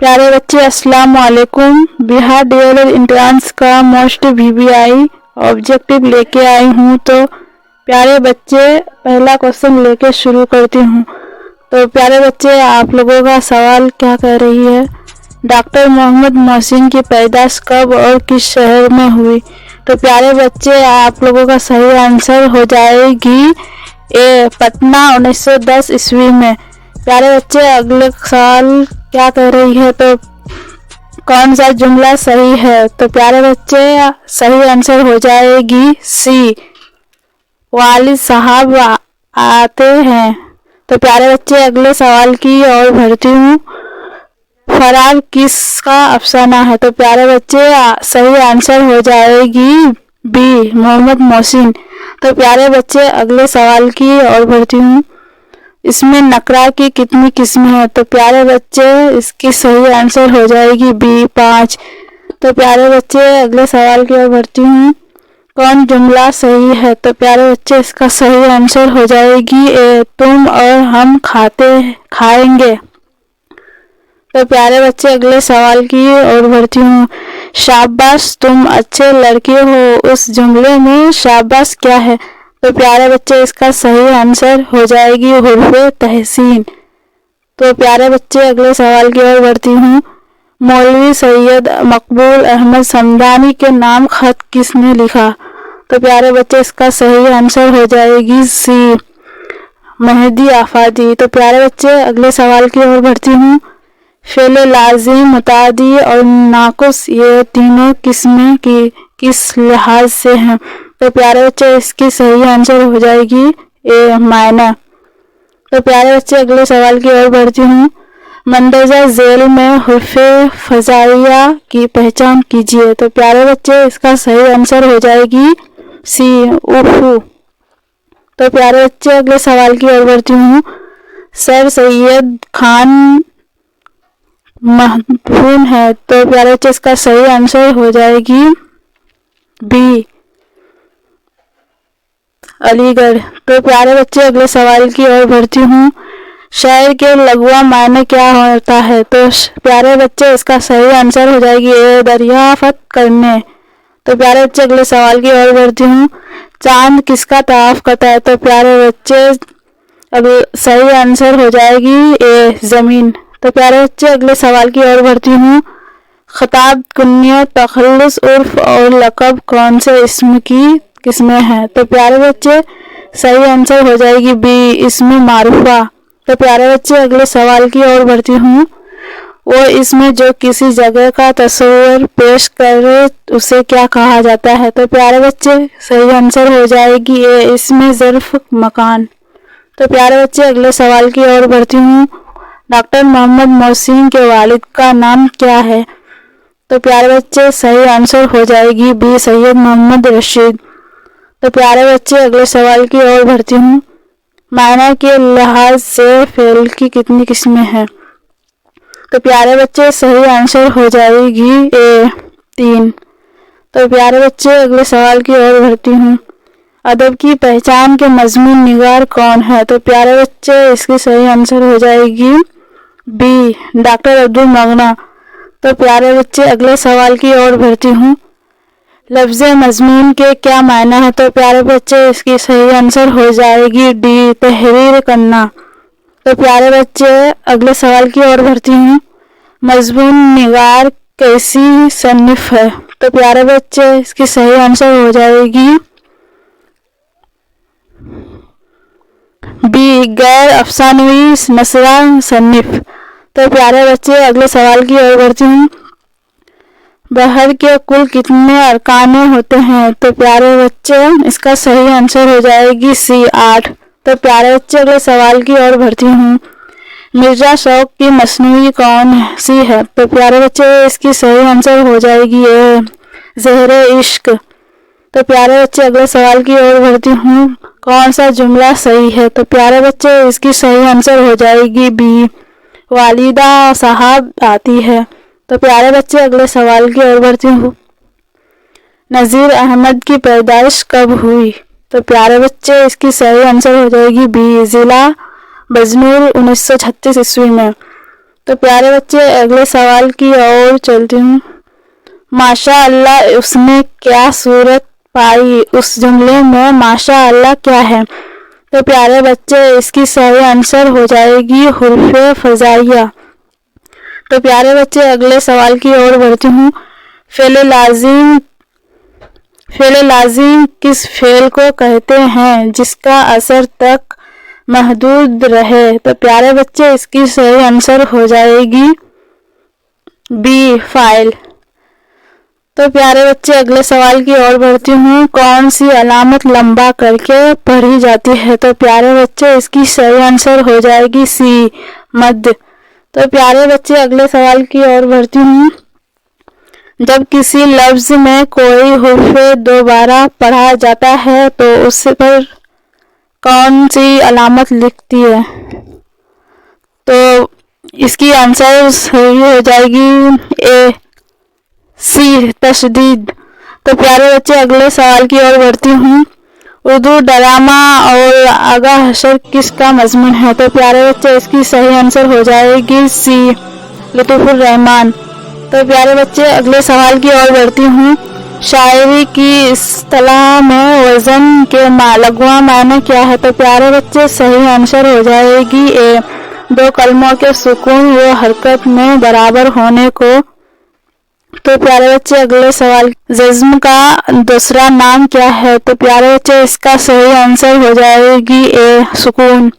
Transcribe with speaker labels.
Speaker 1: प्यारे बच्चे अस्सलाम वालेकुम। बिहार डीएलएड इंट्रांस का मोस्ट वीवीआई ऑब्जेक्टिव लेके आई हूँ। तो प्यारे बच्चे पहला क्वेश्चन लेके शुरू करती हूँ। तो प्यारे बच्चे आप लोगों का सवाल क्या कह रही है, डॉक्टर मोहम्मद मोहसिन की पैदाइश कब और किस शहर में हुई। तो प्यारे बच्चे आप लोगों का सही आंसर हो जाएगी ए पटना 1910 ईस्वी में। प्यारे बच्चे अगले सवाल क्या कह रही है, तो कौन सा जुमला सही है। तो प्यारे बच्चे सही आंसर हो जाएगी सी, वालिद साहब आते हैं। तो प्यारे बच्चे अगले सवाल की ओर बढ़ती हूँ। फरार किसका अफसाना है। तो प्यारे बच्चे सही आंसर हो जाएगी बी, मोहम्मद मोहसिन। तो प्यारे बच्चे अगले सवाल की ओर बढ़ती हूँ। इसमें नकरा की कितनी किस्में हैं। तो प्यारे बच्चे इसकी सही आंसर हो जाएगी बी, 5। तो प्यारे बच्चे अगले सवाल की ओर बढ़ती हूँ। कौन जुमला सही है। तो प्यारे बच्चे इसका सही आंसर हो जाएगी ए, तुम और हम खाएंगे। तो प्यारे बच्चे अगले सवाल की ओर बढ़ती हूँ। शाबाश तुम अच्छे लड़के हो, उस जुमले में शाबाश क्या है। तो प्यारे बच्चे इसका सही आंसर हो जाएगी हुर्फ़े तहसीन। तो प्यारे बच्चे अगले सवाल की ओर बढ़ती हूँ। मौलवी सैयद मकबूल अहमद समदानी के नाम खत किसने लिखा। तो प्यारे बच्चे इसका सही आंसर हो जाएगी सी, मेहदी आफादी। तो प्यारे बच्चे अगले सवाल की ओर बढ़ती हूँ। फ़ेल लाज़िम, मुतादी और नाक़ुस ये तीनों किस्में की किस लिहाज से हैं। तो प्यारे बच्चे इसकी सही आंसर हो जाएगी ए, मायना। तो प्यारे बच्चे अगले सवाल की ओर बढ़ती हूँ। मंदरजा झेल में हुर्फ़े फ़ज़ाइया की पहचान कीजिए। तो प्यारे बच्चे इसका सही आंसर हो जाएगी सी, उफ़ू। तो प्यारे बच्चे अगले सवाल की ओर बढ़ती हूँ। सर सैयद खान महफून है। तो प्यारे बच्चे इसका सही आंसर हो जाएगी बी, अलीगढ़। तो प्यारे बच्चे अगले सवाल की ओर बढ़ती हूँ। शायर के लघुआ मायने क्या होता है। तो प्यारे बच्चे इसका सही आंसर हो जाएगी ए, दरियाफ़त करने। तो प्यारे बच्चे अगले सवाल की ओर बढ़ती हूँ। चांद किसका तवाफ़ करता है। तो प्यारे बच्चे अगले सही आंसर हो जाएगी ए, ज़मीन। तो प्यारे बच्चे अगले सवाल की ओर बढ़ती हूँ। खिताब, कुन्यत, तखल्लुस, उर्फ और लक़ब कौन से इस्म की किस्में हैं। तो प्यारे बच्चे सही आंसर हो जाएगी बी, इस्म मारूफा। तो प्यारे बच्चे अगले सवाल की ओर बढ़ती हूँ। वो इसमें जो किसी जगह का तस्वीर पेश करे उसे क्या कहा जाता है। तो प्यारे बच्चे सही आंसर हो जाएगी ए, इसमें ज़र्फ़ मकान। तो प्यारे बच्चे अगले सवाल की ओर बढ़ती हूँ। डॉक्टर मोहम्मद मोहसिन के वालिद का नाम क्या है। तो प्यारे बच्चे सही आंसर हो जाएगी बी, सैयद मोहम्मद रशीद। तो प्यारे बच्चे अगले सवाल की ओर बढ़ती हूँ। मायना के लिहाज से फ़ेल की कितनी किस्में हैं। तो प्यारे बच्चे सही आंसर हो जाएगी ए, 3। तो प्यारे बच्चे अगले सवाल की ओर बढ़ती हूँ। अदब की पहचान के मज़मून निगार कौन है। तो प्यारे बच्चे इसकी सही आंसर हो जाएगी बी, डॉक्टर अब्दुल मगना। तो प्यारे बच्चे अगले सवाल की ओर बढ़ती हूँ। लफ्ज़ मज़मून के क्या मायना है। तो प्यारे बच्चे इसकी सही आंसर हो जाएगी डी, तहरीर करना। तो प्यारे बच्चे अगले सवाल की ओर बढ़ती हूँ। मज़मून निगार कैसी सन्निफ़ है। तो प्यारे बच्चे इसकी सही आंसर हो जाएगी बी, गैर अफ़सानवी नसरा सन्निफ़। तो प्यारे बच्चे अगले सवाल की ओर बढ़ती हूँ। बहर के कुल कितने अरकाने होते हैं। तो प्यारे बच्चे इसका सही आंसर हो जाएगी सी, 8। तो प्यारे बच्चे अगले सवाल की ओर बढ़ती हूँ। मिर्ज़ा शौक़ की मसनूई कौन सी है। तो प्यारे बच्चे इसकी सही आंसर हो जाएगी ए, ज़हरे इश्क। तो प्यारे बच्चे अगले सवाल की ओर बढ़ती हूँ। कौन सा जुमला सही है। तो प्यारे बच्चे इसकी सही आंसर हो जाएगी बी, वालिदा साहब आती है। तो प्यारे बच्चे अगले सवाल की ओर बढ़ती हूँ। नज़ीर अहमद की पैदाइश कब हुई। तो प्यारे बच्चे इसकी सही आंसर हो जाएगी बी, ज़िला बजनूर 1936 ईस्वी में। تو پیارے بچے اگلے سوال کی اور چلتی ہوں. ماشاء اللہ اس نے کیا صورت پائی؟ اس جملے میں ماشاء اللہ کیا ہے؟ تو پیارے بچے اس کی صحیح آنسر ہو جائے گی حروف فزائیہ. تو پیارے بچے اگلے سوال کی اور بڑھتی ہوں. فعل لازم کس فعل کو کہتے ہیں جس کا اثر تک محدود رہے؟ تو پیارے بچے اس کی صحیح آنسر ہو جائے گی بی فاعل. تو پیارے بچے اگلے سوال کی اور بڑھتی ہوں. کون سی علامت لمبا کر کے پڑھی جاتی ہے؟ تو پیارے بچے اس کی صحیح آنسر ہو جائے گی سی مد. تو پیارے بچے اگلے سوال کی اور بڑھتی ہوں. جب کسی لفظ میں کوئی حرف دوبارہ پڑھا جاتا ہے تو اس پر کون سی علامت لکھتی ہے؟ تو اس کی آنسر صحیح ہو جائے گی اے سی تشدید. تو پیارے بچے اگلے سوال کی اور بڑھتی ہوں. اردو ڈرامہ اور آغا حشر کس کا مضمون ہے؟ تو پیارے بچے اس کی صحیح آنسر ہو جائے گی سی لطف الرحمان. تو پیارے بچے اگلے سوال کی اور بڑھتی ہوں. شاعری کی اصطلاح میں وزن کے لغوی معنی کیا ہے؟ تو پیارے بچے صحیح آنسر ہو جائے گی اے دو کلموں کے سکون و حرکت میں برابر ہونے کو. تو پیارے بچے اگلے سوال. جزم کا دوسرا نام کیا ہے؟ تو پیارے بچے اس کا صحیح آنسر ہو جائے گی اے سکون.